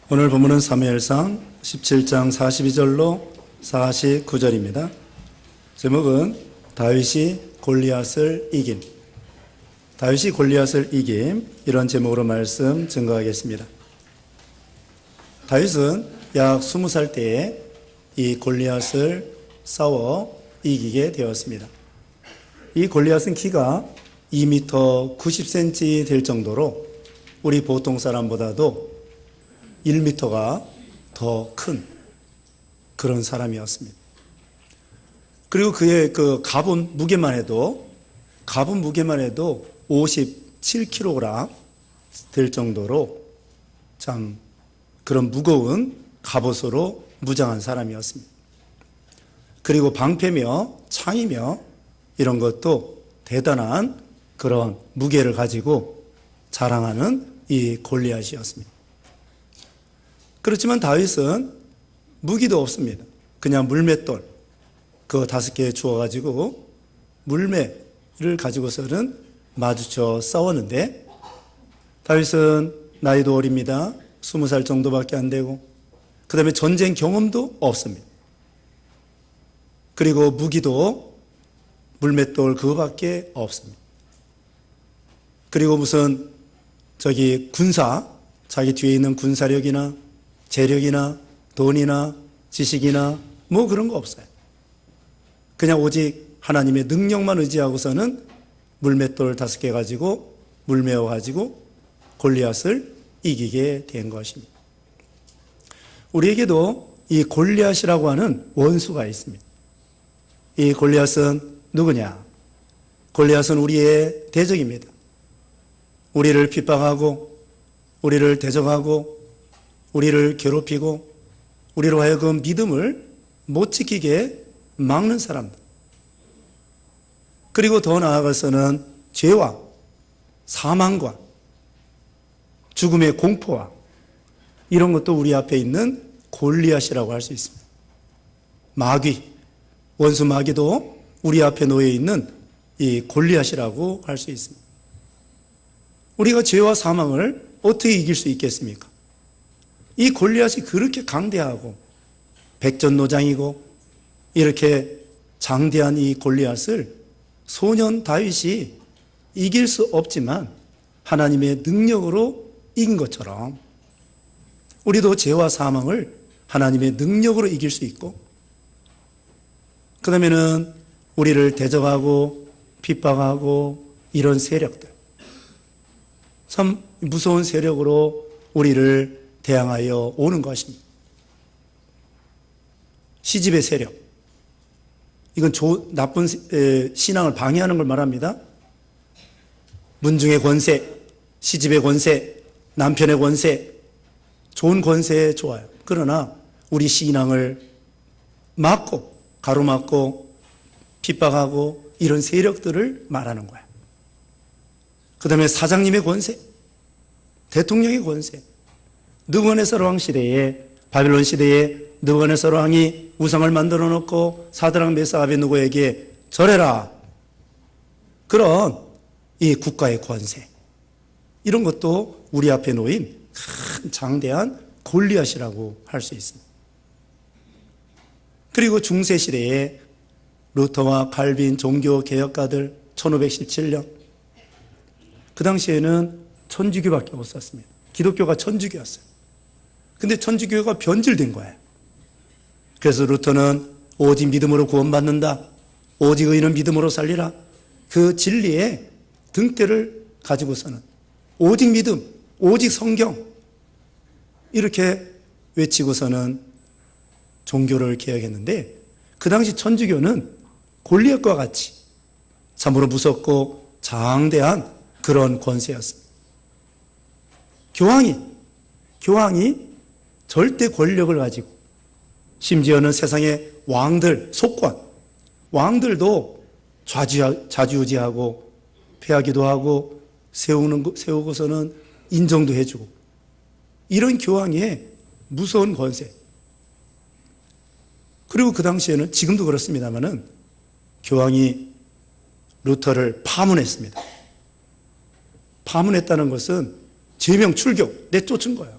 오늘 본문은 사무엘상 17장 42절로 49절입니다. 제목은 다윗이 골리앗을 이김. 다윗이 골리앗을 이김, 이런 제목으로 말씀 증거하겠습니다. 다윗은 약 20살 때에 이 골리앗을 싸워 이기게 되었습니다. 이 골리앗은 키가 2m 90cm 될 정도로 우리 보통 사람보다도 1m가 더 큰 그런 사람이었습니다. 그리고 그의 그 갑옷 무게만 해도 57kg 될 정도로 참 그런 무거운 갑옷으로 무장한 사람이었습니다. 그리고 방패며 창이며 이런 것도 대단한 그런 무게를 가지고 자랑하는 이 골리앗이었습니다. 그렇지만 다윗은 무기도 없습니다. 그냥 물맷돌 그거 5개 주워가지고 물매를 가지고서는 마주쳐 싸웠는데, 다윗은 나이도 어립니다. 20살 정도밖에 안 되고, 그 다음에 전쟁 경험도 없습니다. 그리고 무기도 물맷돌 그거밖에 없습니다. 그리고 무슨 군사, 자기 뒤에 있는 군사력이나 재력이나 돈이나 지식이나 뭐 그런 거 없어요. 그냥 오직 하나님의 능력만 의지하고서는 물맷돌 5개 가지고 물메어 가지고 골리앗을 이기게 된 것입니다. 우리에게도 이 골리앗이라고 하는 원수가 있습니다. 이 골리앗은 누구냐? 골리앗은 우리의 대적입니다. 우리를 핍박하고 우리를 대적하고 우리를 괴롭히고 우리로 하여금 믿음을 못 지키게 막는 사람들, 그리고 더 나아가서는 죄와 사망과 죽음의 공포와 이런 것도 우리 앞에 있는 골리앗이라고 할 수 있습니다. 마귀, 원수 마귀도 우리 앞에 놓여 있는 이 골리앗이라고 할 수 있습니다. 우리가 죄와 사망을 어떻게 이길 수 있겠습니까? 이 골리앗이 그렇게 강대하고 백전노장이고 이렇게 장대한 이 골리앗을 소년 다윗이 이길 수 없지만 하나님의 능력으로 이긴 것처럼 우리도 죄와 사망을 하나님의 능력으로 이길 수 있고, 그 다음에는 우리를 대적하고 핍박하고 이런 세력들, 참 무서운 세력으로 우리를 대항하여 오는 것입니다. 시집의 세력, 이건 나쁜 신앙을 방해하는 걸 말합니다. 문중의 권세, 시집의 권세, 남편의 권세, 좋은 권세에 좋아요. 그러나 우리 신앙을 막고 가로막고 핍박하고 이런 세력들을 말하는 거야. 그 다음에 사장님의 권세, 대통령의 권세, 느부갓네살 왕 시대에, 바빌론 시대에 느부갓네살 왕이 우상을 만들어 놓고 사드락 메삭 아벳느고에게 절해라, 그런 이 국가의 권세, 이런 것도 우리 앞에 놓인 큰 장대한 골리앗이라고 할 수 있습니다. 그리고 중세 시대에 루터와 칼빈 종교 개혁가들 1517년, 그 당시에는 천주교밖에 없었습니다. 기독교가 천주교였어요. 근데 천주교가 변질된 거예요. 그래서 루터는 오직 믿음으로 구원받는다, 오직 의인은 믿음으로 살리라, 그 진리의 등대를 가지고서는 오직 믿음, 오직 성경 이렇게 외치고서는 종교를 개혁했는데, 그 당시 천주교는 골리앗과 같이 참으로 무섭고 장대한 그런 권세였습니다. 교황이 절대 권력을 가지고, 심지어는 세상의 왕들, 속권, 왕들도 좌지우지하고 폐하기도 하고 세우고서는 인정도 해주고, 이런 교황의 무서운 권세. 그리고 그 당시에는, 지금도 그렇습니다만은, 교황이 루터를 파문했습니다. 파문했다는 것은 죄명 출교, 내쫓은 거예요.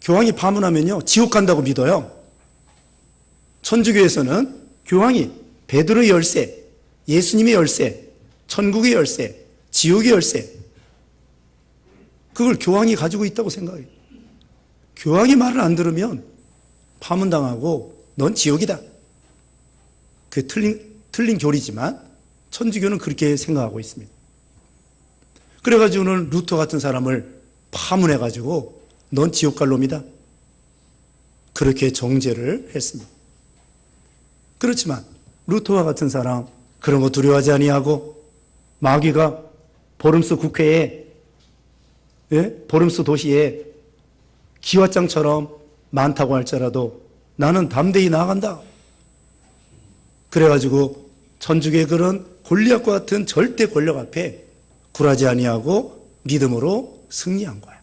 교황이 파문하면요, 지옥 간다고 믿어요. 천주교에서는 교황이 베드로의 열쇠, 예수님의 열쇠, 천국의 열쇠, 지옥의 열쇠, 그걸 교황이 가지고 있다고 생각해요. 교황이 말을 안 들으면 파문당하고 넌 지옥이다. 그게 틀린 교리지만 천주교는 그렇게 생각하고 있습니다. 그래가지고는 루터 같은 사람을 파문해가지고 넌 지옥 갈 놈이다. 그렇게 정죄를 했습니다. 그렇지만 루터와 같은 사람 그런 거 두려워하지 아니하고 마귀가 보름스 국회에, 보름스 도시에 기와장처럼 많다고 할지라도 나는 담대히 나아간다. 그래가지고 천주교의 그런 골리앗과 같은 절대 권력 앞에 굴하지 아니하고 믿음으로 승리한 거야.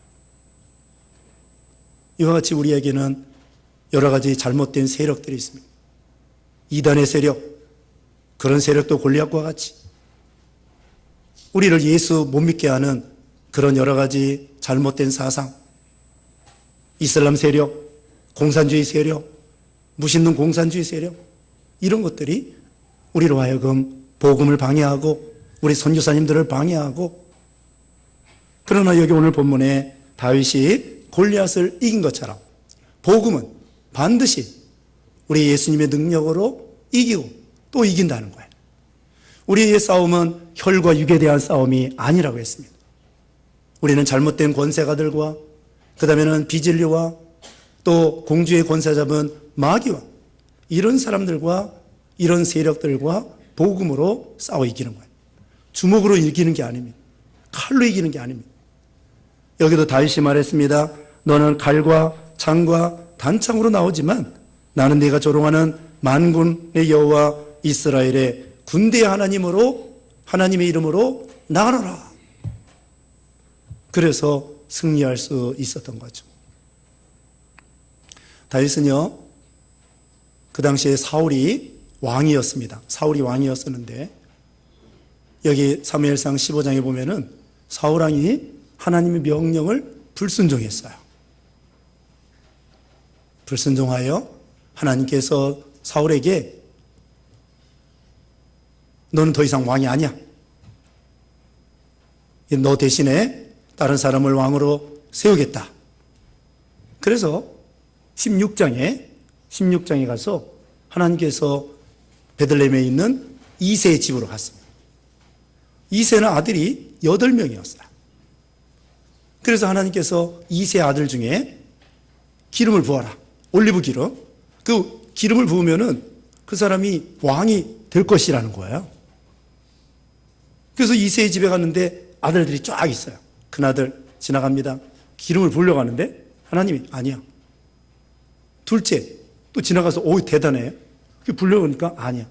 이와 같이 우리에게는 여러 가지 잘못된 세력들이 있습니다. 이단의 세력, 그런 세력도 골리앗과 같이 우리를 예수 못 믿게 하는 그런 여러 가지 잘못된 사상, 이슬람 세력, 공산주의 세력, 무신론 공산주의 세력, 이런 것들이 우리로 하여금 복음을 방해하고 우리 선교사님들을 방해하고, 그러나 여기 오늘 본문에 다윗이 골리앗을 이긴 것처럼 복음은 반드시 우리 예수님의 능력으로 이기고 또 이긴다는 거예요. 우리의 싸움은 혈과 육에 대한 싸움이 아니라고 했습니다. 우리는 잘못된 권세가들과 그 다음에는 비진리와 또 공주의 권세 잡은 마귀와 이런 사람들과 이런 세력들과 복음으로 싸워 이기는 거예요. 주먹으로 이기는 게 아닙니다. 칼로 이기는 게 아닙니다. 여기도 다윗이 말했습니다. 너는 칼과 창과 단창으로 나오지만 나는 네가 조롱하는 만군의 여호와 이스라엘의 군대의 하나님으로, 하나님의 이름으로 나가노라. 그래서 승리할 수 있었던 거죠. 다윗은요, 그 당시에 사울이 왕이었습니다. 사울이 왕이었었는데 여기 사무엘상 15장에 보면은 사울왕이 하나님의 명령을 불순종했어요. 불순종하여 하나님께서 사울에게 너는 더 이상 왕이 아니야. 너 대신에 다른 사람을 왕으로 세우겠다. 그래서 16장에 가서 하나님께서 베들레헴에 있는 이새의 집으로 갔습니다. 이새는 아들이 8명이었어요. 그래서 하나님께서 이새 아들 중에 기름을 부어라. 올리브 기름. 그 기름을 부으면은 그 사람이 왕이 될 것이라는 거예요. 그래서 이새의 집에 갔는데 아들들이 쫙 있어요. 큰아들 지나갑니다. 기름을 부으려고 하는데 하나님이 아니야. 둘째 또 지나가서 오 대단해. 그게 부으려고 하니까 아니야.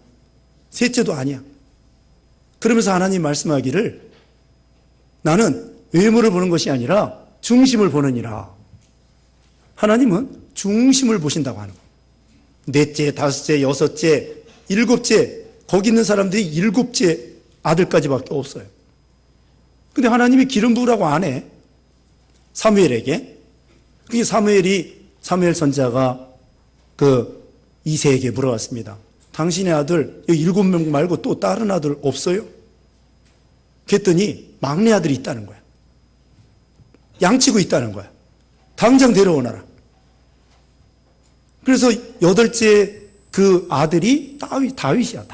셋째도 아니야. 그러면서 하나님 말씀하기를 나는 외모를 보는 것이 아니라 중심을 보느니라. 하나님은 중심을 보신다고 하는 거예요. 넷째, 다섯째, 여섯째, 일곱째, 거기 있는 사람들이 7째 아들까지밖에 없어요. 근데 하나님이 기름 부으라고 안 해. 사무엘에게. 그게 사무엘 선지자가 그 이새에게 물어봤습니다. 당신의 아들 7명 말고 또 다른 아들 없어요? 그랬더니 막내 아들이 있다는 거야. 양치고 있다는 거야. 당장 데려오너라. 그래서 8째 그 아들이 다윗이야.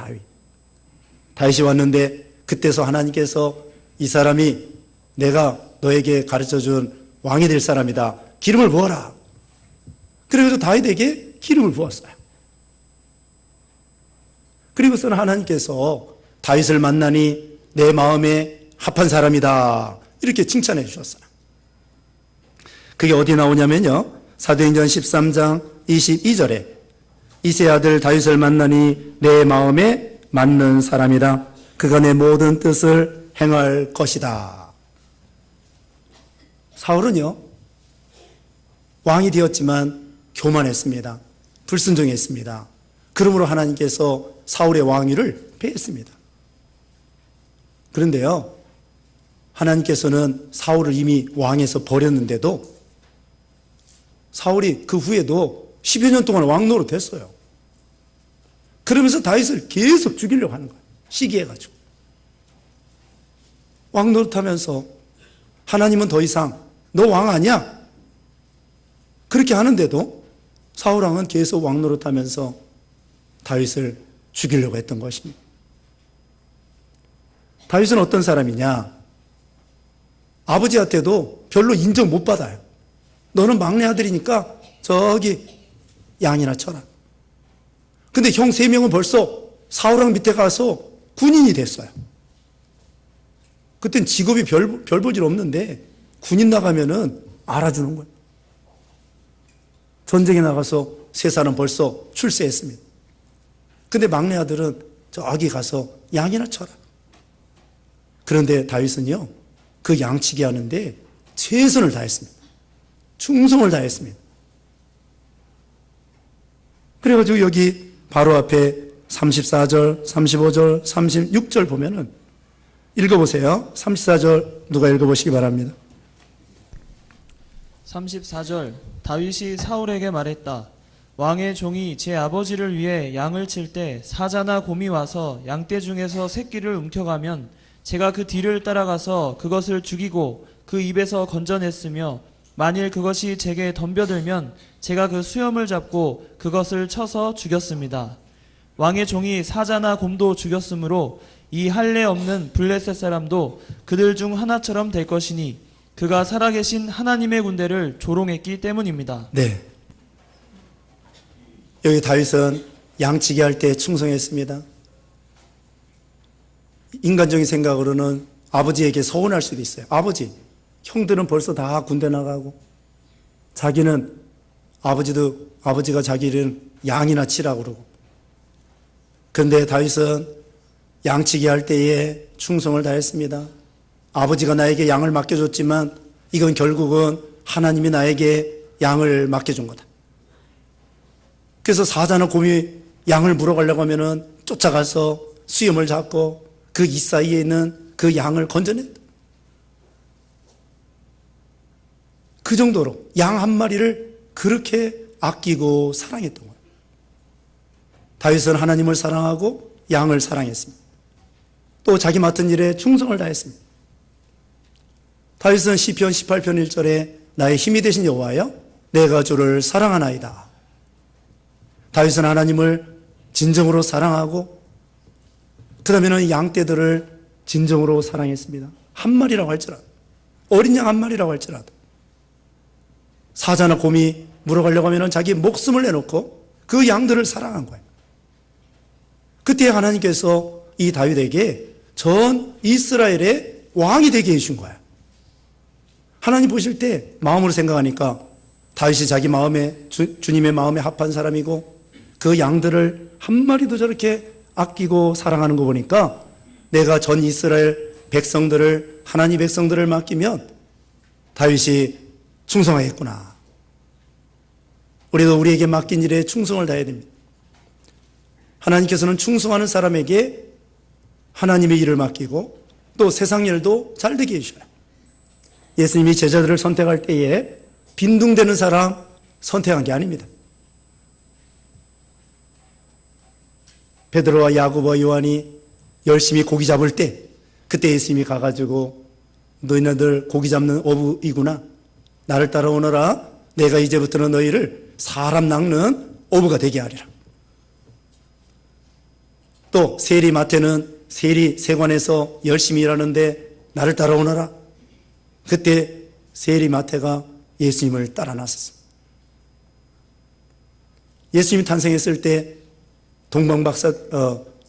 다윗이 왔는데 그때서 하나님께서 이 사람이 내가 너에게 가르쳐준 왕이 될 사람이다. 기름을 부어라. 그래서 다윗에게 기름을 부었어요. 그리고서는 하나님께서 다윗을 만나니 내 마음에 합한 사람이다. 이렇게 칭찬해 주셨어요. 그게 어디 나오냐면요. 사도행전 13장 22절에 이새 아들 다윗을 만나니 내 마음에 맞는 사람이다. 그가 내 모든 뜻을 행할 것이다. 사울은요, 왕이 되었지만 교만했습니다. 불순종했습니다. 그러므로 하나님께서 사울의 왕위를 폐했습니다. 그런데요, 하나님께서는 사울을 이미 왕에서 버렸는데도 사울이 그 후에도 10여 년 동안 왕 노릇했어요. 그러면서 다윗을 계속 죽이려고 하는 거예요. 시기해가지고. 왕 노릇하면서 하나님은 더 이상 너 왕 아니야? 그렇게 하는데도 사울왕은 계속 왕 노릇하면서 다윗을 죽이려고 했던 것입니다. 다윗은 어떤 사람이냐? 아버지한테도 별로 인정 못 받아요. 너는 막내 아들이니까 저기 양이나 쳐라. 근데 형 3명은 벌써 사울왕 밑에 가서 군인이 됐어요. 그땐 직업이 별 볼 일 없는데 군인 나가면은 알아주는 거예요. 전쟁에 나가서 3살은 벌써 출세했습니다. 근데 막내 아들은 저기 가서 양이나 쳐라. 그런데 다윗은요, 그 양치기 하는데 최선을 다했습니다. 충성을 다했습니다. 그래가지고 여기 바로 앞에 34절, 35절, 36절 보면은 읽어보세요. 34절 누가 읽어보시기 바랍니다. 34절 다윗이 사울에게 말했다. 왕의 종이 제 아버지를 위해 양을 칠 때 사자나 곰이 와서 양떼 중에서 새끼를 움켜가면 제가 그 뒤를 따라가서 그것을 죽이고 그 입에서 건져냈으며 만일 그것이 제게 덤벼들면 제가 그 수염을 잡고 그것을 쳐서 죽였습니다. 왕의 종이 사자나 곰도 죽였으므로 이 할례 없는 블레셋 사람도 그들 중 하나처럼 될 것이니 그가 살아계신 하나님의 군대를 조롱했기 때문입니다. 네. 여기 다윗은 양치기 할 때 충성했습니다. 인간적인 생각으로는 아버지에게 서운할 수도 있어요. 아버지, 형들은 벌써 다 군대 나가고 자기는 아버지가 자기는 양이나 치라고 그러고. 그런데 다윗은 양치기 할 때에 충성을 다했습니다. 아버지가 나에게 양을 맡겨줬지만 이건 결국은 하나님이 나에게 양을 맡겨준 거다. 그래서 사자나 곰이 양을 물어가려고 하면은 쫓아가서 수염을 잡고 그 이 사이에 있는 그 양을 건져냈다. 그 정도로 양 한 마리를 그렇게 아끼고 사랑했던 거예요. 다윗은 하나님을 사랑하고 양을 사랑했습니다. 또 자기 맡은 일에 충성을 다했습니다. 다윗은 시편 18편 1절에 나의 힘이 되신 여호와여 내가 주를 사랑하나이다. 다윗은 하나님을 진정으로 사랑하고 그 다음에는 양떼들을 진정으로 사랑했습니다. 한 마리라고 할지라도, 어린 양 한 마리라고 할지라도 사자나 곰이 물어가려고 하면 자기 목숨을 내놓고 그 양들을 사랑한 거예요. 그때 하나님께서 이 다윗에게 전 이스라엘의 왕이 되게 해주신 거예요. 하나님 보실 때 마음으로 생각하니까 다윗이 자기 마음에 주님의 마음에 합한 사람이고 그 양들을 한 마리도 저렇게 아끼고 사랑하는 거 보니까 내가 전 이스라엘 백성들을 하나님 백성들을 맡기면 다윗이 충성하겠구나. 우리도 우리에게 맡긴 일에 충성을 다해야 됩니다. 하나님께서는 충성하는 사람에게 하나님의 일을 맡기고 또 세상 일도 잘 되게 해주셔요. 예수님이 제자들을 선택할 때에 빈둥대는 사람 선택한 게 아닙니다. 베드로와 야고보와 요한이 열심히 고기 잡을 때 그때 예수님이 가가지고 너희네들 고기 잡는 어부이구나. 나를 따라오너라. 내가 이제부터는 너희를 사람 낚는 어부가 되게 하리라. 또 세리 마태는 세리 세관에서 열심히 일하는데 나를 따라오너라. 그때 세리 마태가 예수님을 따라 나섰습니다. 예수님이 탄생했을 때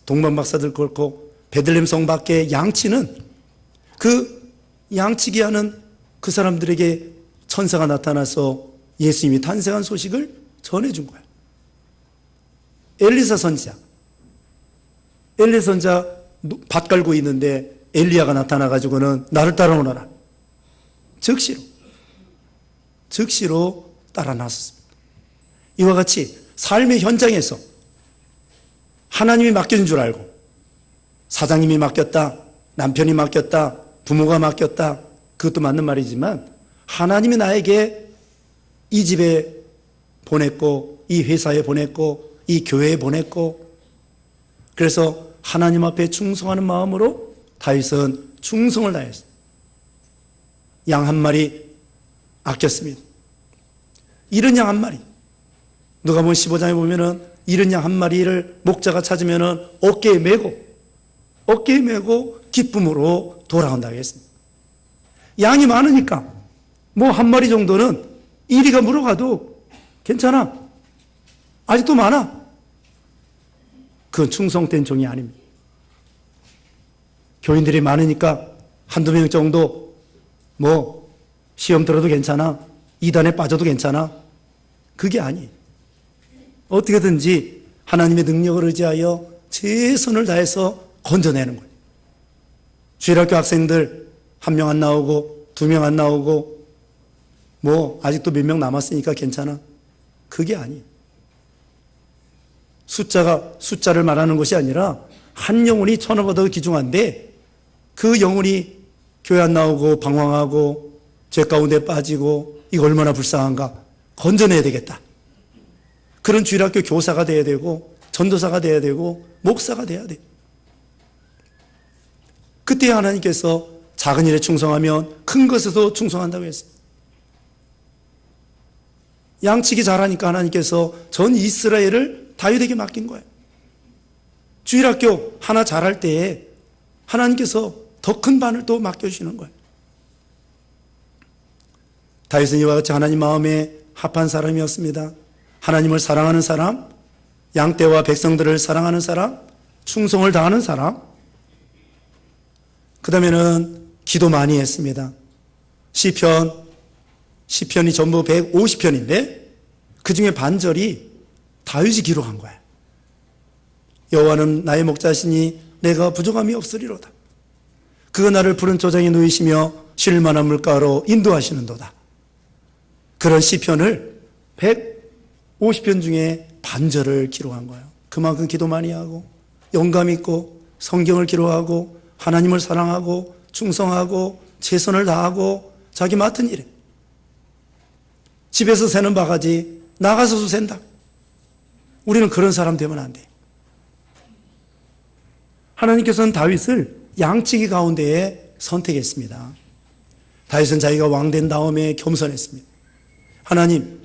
동방박사들 그렇고 베들레헴 성 밖에 양치는 그 양치기 하는 그 사람들에게 천사가 나타나서 예수님이 탄생한 소식을 전해준 거예요. 엘리사 선지자 밭 갈고 있는데 엘리야가 나타나가지고는 나를 따라오너라. 즉시로 따라 나섰습니다. 이와 같이 삶의 현장에서 하나님이 맡겨준 줄 알고 사장님이 맡겼다, 남편이 맡겼다, 부모가 맡겼다, 그것도 맞는 말이지만 하나님이 나에게 이 집에 보냈고, 이 회사에 보냈고, 이 교회에 보냈고, 그래서 하나님 앞에 충성하는 마음으로 다윗은 충성을 다했어요. 양 한 마리 아꼈습니다. 이른 양 한 마리. 누가복음 15장에 보면은 이른 양 한 마리를 목자가 찾으면은 어깨에 메고 기쁨으로 돌아온다고 했습니다. 양이 많으니까 뭐 한 마리 정도는 이리가 물어가도 괜찮아. 아직도 많아. 그건 충성된 종이 아닙니다. 교인들이 많으니까 한두 명 정도 뭐 시험 들어도 괜찮아. 이단에 빠져도 괜찮아. 그게 아니에요. 어떻게든지 하나님의 능력을 의지하여 최선을 다해서 건져내는 거예요. 주일학교 학생들 한 명 안 나오고 2명 안 나오고 뭐 아직도 몇 명 남았으니까 괜찮아. 그게 아니에요. 숫자를 말하는 것이 아니라 한 영혼이 천하보다도 귀중한데 그 영혼이 교회 안 나오고 방황하고 죄 가운데 빠지고 이거 얼마나 불쌍한가. 건져내야 되겠다. 그런 주일학교 교사가 돼야 되고 전도사가 돼야 되고 목사가 돼야 돼. 그때 하나님께서 작은 일에 충성하면 큰 것에도 충성한다고 했어요. 양치기 잘하니까 하나님께서 전 이스라엘을 다윗에게 맡긴 거예요. 주일학교 하나 잘할 때에 하나님께서 더 큰 반을 또 맡겨주시는 거예요. 다윗은 이와 같이 하나님 마음에 합한 사람이었습니다. 하나님을 사랑하는 사람, 양떼와 백성들을 사랑하는 사람, 충성을 다하는 사람. 그 다음에는 기도 많이 했습니다. 시편이 전부 150편인데 그 중에 반절이 다윗이 기록한 거예요. 여호와는 나의 목자시니 내가 부족함이 없으리로다. 그가 나를 푸른 조장에 누이시며 쉴 만한 물가로 인도하시는도다. 그런 시편을 150편 중에 반절을 기록한 거예요. 그만큼 기도 많이 하고 영감 있고 성경을 기록하고 하나님을 사랑하고 충성하고 최선을 다하고 자기 맡은 일에 집에서 새는 바가지 나가서도 샌다. 우리는 그런 사람 되면 안 돼. 하나님께서는 다윗을 양치기 가운데에 선택했습니다. 다윗은 자기가 왕된 다음에 겸손했습니다. 하나님,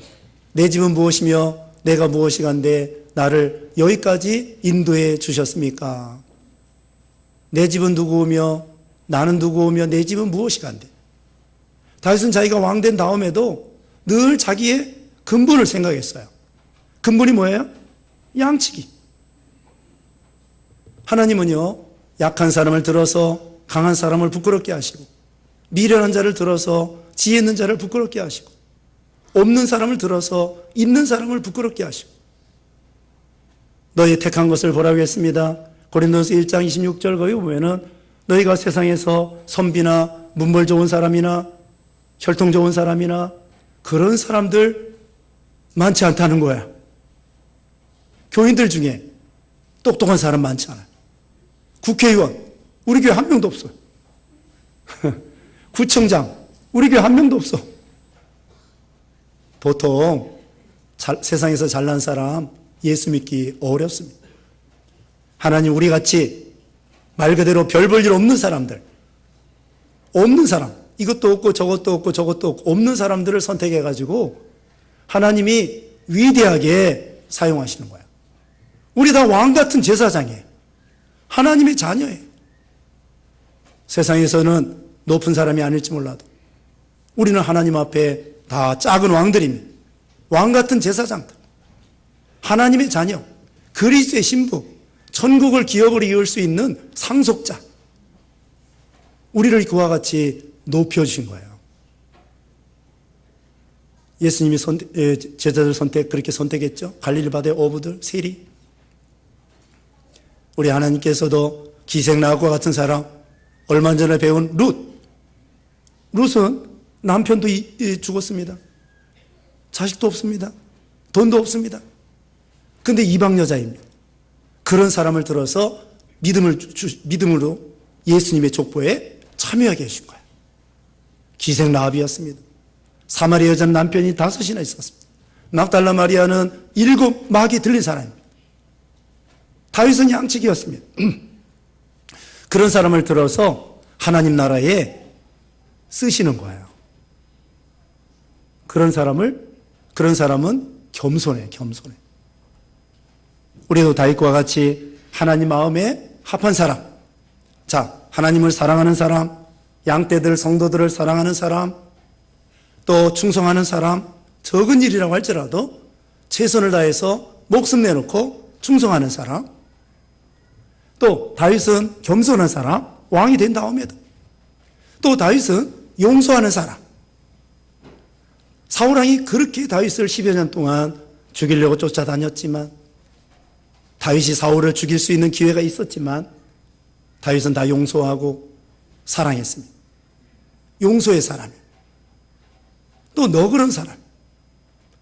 내 집은 무엇이며 내가 무엇이간데 나를 여기까지 인도해 주셨습니까? 내 집은 누구오며 나는 누구오며 내 집은 무엇이간데. 다윗은 자기가 왕된 다음에도 늘 자기의 근본을 생각했어요. 근본이 뭐예요? 양치기. 하나님은요, 약한 사람을 들어서 강한 사람을 부끄럽게 하시고, 미련한 자를 들어서 지혜 있는 자를 부끄럽게 하시고, 없는 사람을 들어서 있는 사람을 부끄럽게 하시고, 너희 택한 것을 보라고 했습니다. 고린도서 1장 26절 거기 보면은 너희가 세상에서 선비나 문벌 좋은 사람이나 혈통 좋은 사람이나 그런 사람들 많지 않다는 거야. 교인들 중에 똑똑한 사람 많지 않아요. 국회의원, 우리 교회 한 명도 없어요. 구청장, 우리 교회 한 명도 없어. 보통 세상에서 잘난 사람 예수 믿기 어렵습니다. 하나님 우리같이 말 그대로 별 볼 일 없는 사람들, 없는 사람, 이것도 없고 저것도 없고 저것도 없고 없는 사람들을 선택해가지고 하나님이 위대하게 사용하시는 거야. 우리 다 왕같은 제사장이에요. 하나님의 자녀예요. 세상에서는 높은 사람이 아닐지 몰라도 우리는 하나님 앞에 다 작은 왕들입니다. 왕같은 제사장들, 하나님의 자녀, 그리스도의 신부, 천국을 기업으로 이을 수 있는 상속자, 우리를 그와 같이 높여주신 거예요. 예수님이 제자들 그렇게 선택했죠. 갈릴리 바다의 어부들, 세리. 우리 하나님께서도 기생나무와 같은 사람, 얼마 전에 배운 룻은 남편도 죽었습니다. 자식도 없습니다. 돈도 없습니다. 근데 이방 여자입니다. 그런 사람을 들어서 믿음으로 예수님의 족보에 참여하게 하신 거예요. 기생 라합이었습니다. 사마리아 여자 남편이 5이나 있었습니다. 막달라 마리아는 7 막이 들린 사람입니다. 다윗은 양측이었습니다. 그런 사람을 들어서 하나님 나라에 쓰시는 거예요. 그런 사람은 겸손해. 우리도 다윗과 같이 하나님 마음에 합한 사람, 자, 하나님을 사랑하는 사람, 양떼들, 성도들을 사랑하는 사람, 또 충성하는 사람, 적은 일이라고 할지라도 최선을 다해서 목숨 내놓고 충성하는 사람, 또 다윗은 겸손한 사람, 왕이 된 다음에도 또 다윗은 용서하는 사람. 사울왕이 그렇게 다윗을 10여 년 동안 죽이려고 쫓아다녔지만, 다윗이 사울을 죽일 수 있는 기회가 있었지만 다윗은 다 용서하고 사랑했습니다. 용서의 사람이에요. 또 너그러운 사람,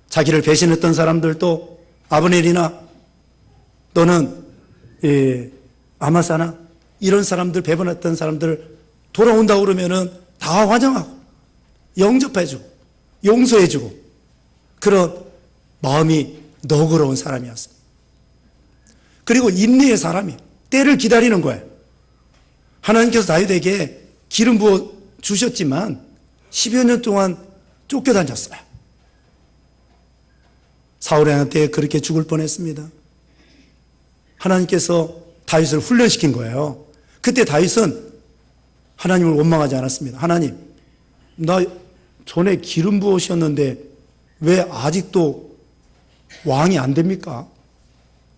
자기를 배신했던 사람들도 아브넬이나 또는 아마사나 이런 사람들, 배반했던 사람들 돌아온다고 그러면은 다 환영하고 영접해주고 용서해주고 그런 마음이 너그러운 사람이었습니다. 그리고 인내의 사람이 때를 기다리는 거예요. 하나님께서 다윗에게 기름 부어 주셨지만 10여 년 동안 쫓겨다녔어요. 사울한테 그렇게 죽을 뻔했습니다. 하나님께서 다윗을 훈련시킨 거예요. 그때 다윗은 하나님을 원망하지 않았습니다. 하나님, 나 전에 기름 부으셨는데 왜 아직도 왕이 안 됩니까?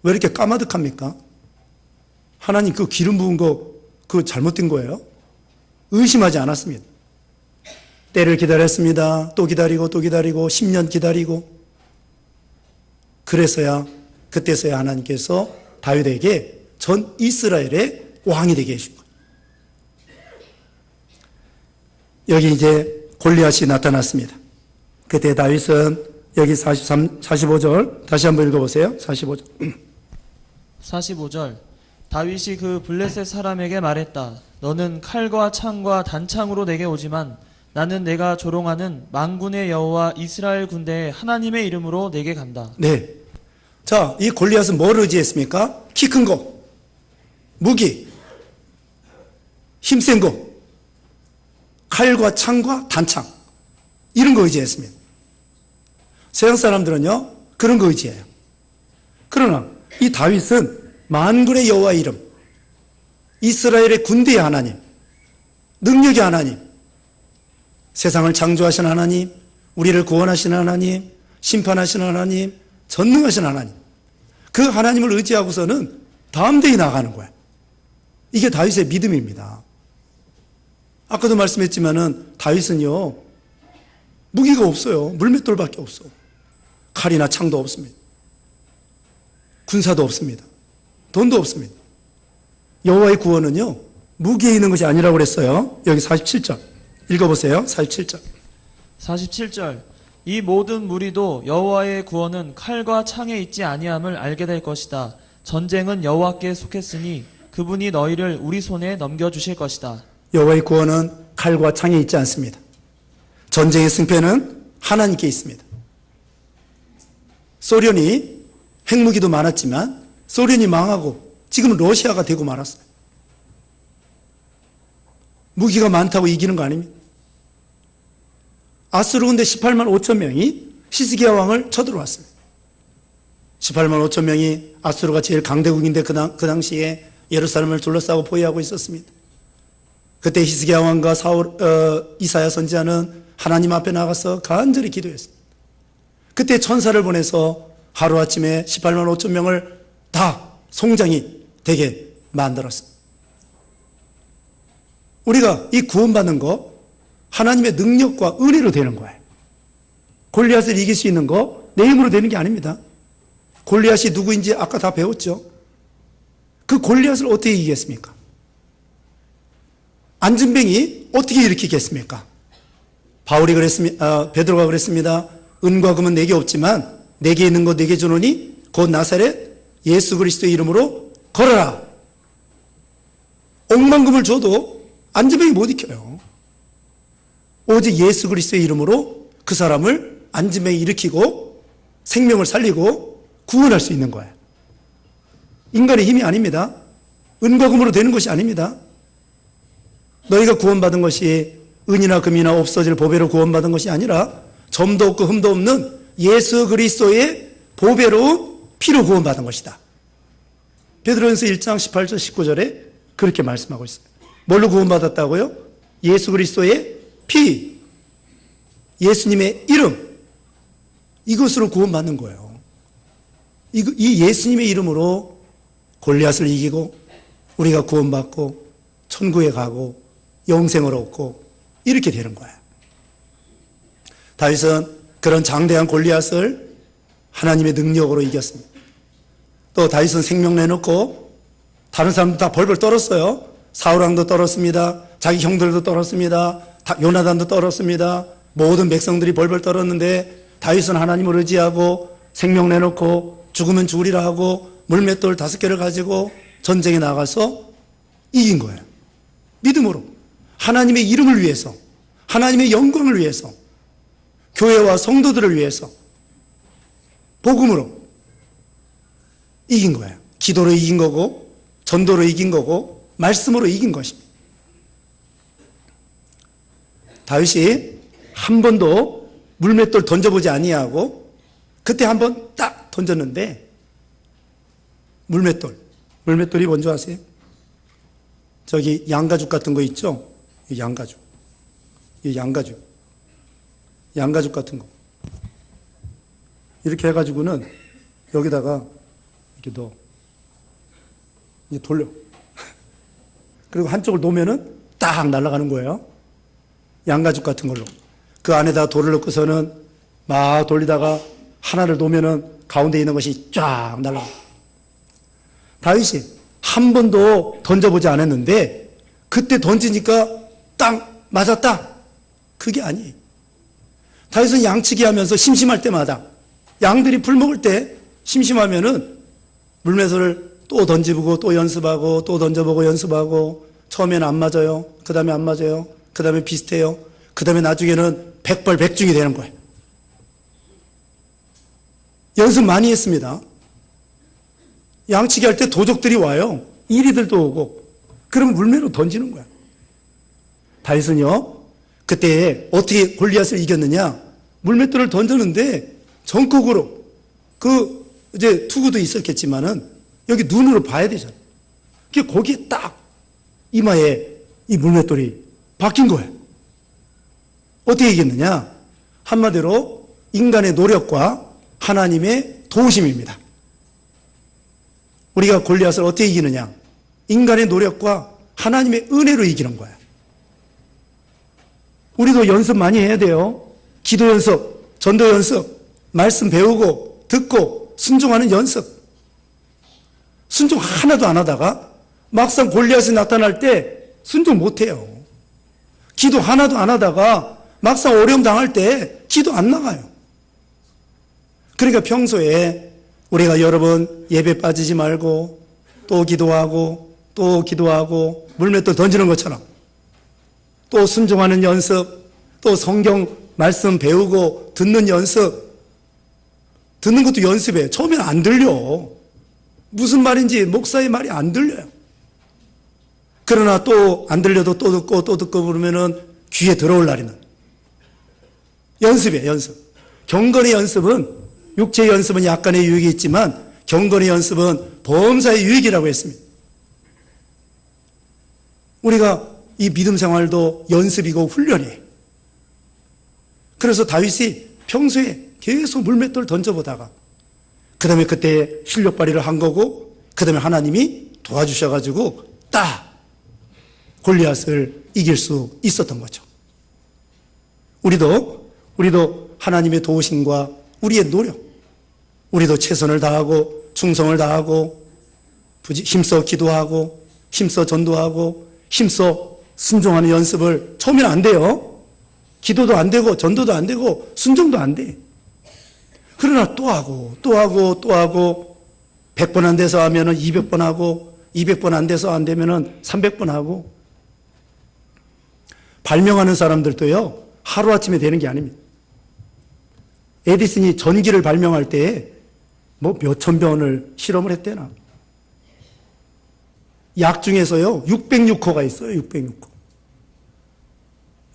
왜 이렇게 까마득합니까? 하나님, 그 기름 부은 거 그거 잘못된 거예요? 의심하지 않았습니다. 때를 기다렸습니다. 또 기다리고 또 기다리고 10년 기다리고, 그때서야 하나님께서 다윗에게 전 이스라엘의 왕이 되게 해준 거예요. 여기 이제 골리앗이 나타났습니다. 그때 다윗은 여기 45절 다시 한번 읽어보세요. 45절 다윗이 그 블레셋 사람에게 말했다. 너는 칼과 창과 단창으로 내게 오지만 나는 내가 조롱하는 만군의 여호와 이스라엘 군대의 하나님의 이름으로 내게 간다. 네. 자, 이 골리앗은 뭘 의지했습니까? 키 큰 거, 무기, 힘센 거, 칼과 창과 단창, 이런 거 의지했습니다. 서양 사람들은요, 그런 거 의지해요. 그러나 이 다윗은 만군의 여호와의 이름, 이스라엘의 군대의 하나님, 능력의 하나님, 세상을 창조하신 하나님, 우리를 구원하시는 하나님, 심판하시는 하나님, 전능하신 하나님, 그 하나님을 의지하고서는 담대히 나가는 거예요. 이게 다윗의 믿음입니다. 아까도 말씀했지만은 다윗은요, 무기가 없어요. 물맷돌밖에 없어. 칼이나 창도 없습니다. 군사도 없습니다. 돈도 없습니다. 여호와의 구원은요, 무기에 있는 것이 아니라고 그랬어요. 여기 47절 읽어보세요. 47절. 47절 이 모든 무리도 여호와의 구원은 칼과 창에 있지 아니함을 알게 될 것이다. 전쟁은 여호와께 속했으니 그분이 너희를 우리 손에 넘겨주실 것이다. 여호와의 구원은 칼과 창에 있지 않습니다. 전쟁의 승패는 하나님께 있습니다. 소련이 핵무기도 많았지만 소련이 망하고 지금 러시아가 되고 말았어요. 무기가 많다고 이기는 거 아닙니다. 아수르 군대 18만 5천 명이 히스기야 왕을 쳐들어왔어요. 18만 5천 명이, 아수르가 제일 강대국인데 그 당시에 예루살렘을 둘러싸고 포위하고 있었습니다. 그때 히스기야 왕과 이사야 선지자는 하나님 앞에 나가서 간절히 기도했습니다. 그때 천사를 보내서 하루아침에 18만 5천 명을 다 송장이 되게 만들었습니다. 우리가 이 구원받는 거 하나님의 능력과 은혜로 되는 거예요. 골리앗을 이길 수 있는 거 내 힘으로 되는 게 아닙니다. 골리앗이 누구인지 아까 다 배웠죠. 그 골리앗을 어떻게 이기겠습니까? 안전뱅이 어떻게 일으키겠습니까? 베드로가 그랬습니다. 은과 금은 내게 없지만 내게 있는 거 내게 주노니 곧 나사렛 예수 그리스도의 이름으로 걸어라. 억만금을 줘도 안전뱅이 못 익혀요. 오직 예수 그리스도의 이름으로 그 사람을 안진병 일으키고 생명을 살리고 구원할 수 있는 거예요. 인간의 힘이 아닙니다. 은과 금으로 되는 것이 아닙니다. 너희가 구원받은 것이 은이나 금이나 없어질 보배로 구원받은 것이 아니라 점도 없고 흠도 없는 예수 그리스도의 보배로운 피로 구원받은 것이다. 베드로전서 1장 18절 19절에 그렇게 말씀하고 있어요. 뭘로 구원받았다고요? 예수 그리스도의 피, 예수님의 이름, 이것으로 구원받는 거예요. 이 예수님의 이름으로 골리앗을 이기고 우리가 구원받고 천국에 가고 영생을 얻고 이렇게 되는 거예요. 다윗은 그런 장대한 골리앗을 하나님의 능력으로 이겼습니다. 또 다윗은 생명 내놓고 다른 사람도 다 벌벌 떨었어요. 사울왕도 떨었습니다. 자기 형들도 떨었습니다. 요나단도 떨었습니다. 모든 백성들이 벌벌 떨었는데 다윗은 하나님을 의지하고 생명 내놓고 죽으면 죽으리라 하고 물맷돌 5개를 가지고 전쟁에 나가서 이긴 거예요. 믿음으로. 하나님의 이름을 위해서, 하나님의 영광을 위해서, 교회와 성도들을 위해서, 복음으로 이긴 거예요. 기도로 이긴 거고, 전도로 이긴 거고, 말씀으로 이긴 것입니다. 다윗이 한 번도 물맷돌 던져보지 아니하고 그때 한 번 딱 던졌는데 물맷돌이 뭔지 아세요? 저기 양가죽 같은 거 있죠? 양가죽 같은 거 이렇게 해가지고는 여기다가 이렇게 넣어 이제 돌려 그리고 한쪽을 놓으면은 딱 날아가는 거예요. 양가죽 같은 걸로 그 안에다 돌을 넣고서는 막 돌리다가 하나를 놓으면은 가운데 있는 것이 쫙 날아가. 다윗이 한 번도 던져보지 않았는데 그때 던지니까 딱 맞았다. 그게 아니에요. 다윗은 양치기 하면서 심심할 때마다 양들이 풀 먹을 때 심심하면은 물매소를 또 던져보고 또 연습하고 또 던져보고 연습하고 처음에는 안 맞아요. 그 다음에 안 맞아요. 그 다음에 비슷해요. 그 다음에 나중에는 백발백중이 되는 거예요. 연습 많이 했습니다. 양치기 할 때 도적들이 와요. 이리들도 오고. 그러면 물매로 던지는 거야. 다윗은요, 그때 어떻게 골리앗을 이겼느냐? 물맷돌을 던졌는데 전국으로 이제 투구도 있었겠지만은 여기 눈으로 봐야 되잖아요. 거기에 딱 이마에 이 물맷돌이 박힌 거예요. 어떻게 이겼느냐? 한마디로 인간의 노력과 하나님의 도우심입니다. 우리가 골리앗을 어떻게 이기느냐? 인간의 노력과 하나님의 은혜로 이기는 거예요. 우리도 연습 많이 해야 돼요. 기도 연습, 전도 연습, 말씀 배우고 듣고 순종하는 연습. 순종 하나도 안 하다가 막상 골리앗이 나타날 때 순종 못해요. 기도 하나도 안 하다가 막상 어려움 당할 때 기도 안 나가요. 그러니까 평소에 우리가 여러분 예배 빠지지 말고 또 기도하고 또 기도하고 물맷돌 던지는 것처럼 또 순종하는 연습, 또 성경 말씀 배우고 듣는 연습, 듣는 것도 연습이에요. 처음에는 안 들려. 무슨 말인지 목사의 말이 안 들려요. 그러나 또 안 들려도 또 듣고 그러면은 귀에 들어올 날이는 연습이에요, 연습. 경건의 연습은, 육체의 연습은 약간의 유익이 있지만 경건의 연습은 범사의 유익이라고 했습니다. 우리가 이 믿음 생활도 연습이고 훈련이에요. 그래서 다윗이 평소에 계속 물맷돌 던져보다가 그 다음에 그때 실력 발휘를 한 거고 그 다음에 하나님이 도와주셔가지고 딱 골리앗을 이길 수 있었던 거죠. 우리도 하나님의 도우심과 우리의 노력, 우리도 최선을 다하고 충성을 다하고 힘써 기도하고 힘써 전도하고 힘써 순종하는 연습을 처음에는 안 돼요. 기도도 안 되고 전도도 안 되고 순종도 안 돼. 그러나 또 하고 100번 안 돼서 하면은 200번 하고 200번 안 돼서 안 되면은 300번 하고. 발명하는 사람들도요, 하루아침에 되는 게 아닙니다. 에디슨이 전기를 발명할 때에 뭐 몇천 번을 실험을 했대나. 약 중에서요, 606호가 있어요, 606호.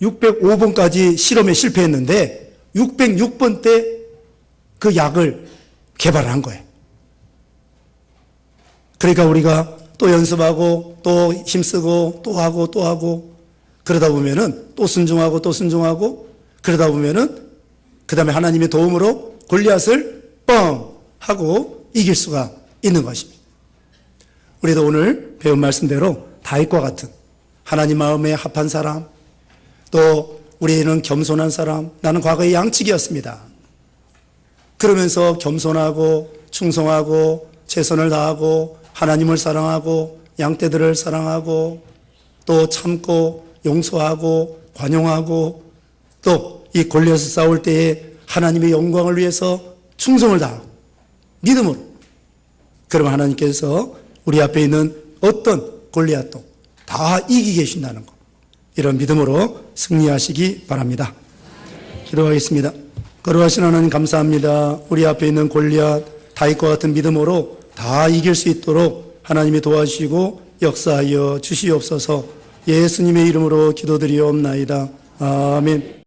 605번까지 실험에 실패했는데, 606번 때 그 약을 개발한 거예요. 그러니까 우리가 또 연습하고, 또 힘쓰고, 또 하고, 또 하고, 그러다 보면은 또 순종하고, 또 순종하고, 그러다 보면은 그 다음에 하나님의 도움으로 골리앗을 뻥! 하고 이길 수가 있는 것입니다. 우리도 오늘 배운 말씀대로 다윗과 같은 하나님 마음에 합한 사람, 또 우리는 겸손한 사람, 나는 과거에 양치기였습니다. 그러면서 겸손하고 충성하고 최선을 다하고 하나님을 사랑하고 양떼들을 사랑하고 또 참고 용서하고 관용하고 또 이 골리앗을 싸울 때에 하나님의 영광을 위해서 충성을 다하고 믿음으로, 그러면 하나님께서 우리 앞에 있는 어떤 골리앗도 다 이기게 해준다는 것, 이런 믿음으로 승리하시기 바랍니다. 기도하겠습니다. 거룩하신 하나님 감사합니다. 우리 앞에 있는 골리앗 다윗과 같은 믿음으로 다 이길 수 있도록 하나님이 도와주시고 역사하여 주시옵소서. 예수님의 이름으로 기도드리옵나이다. 아멘.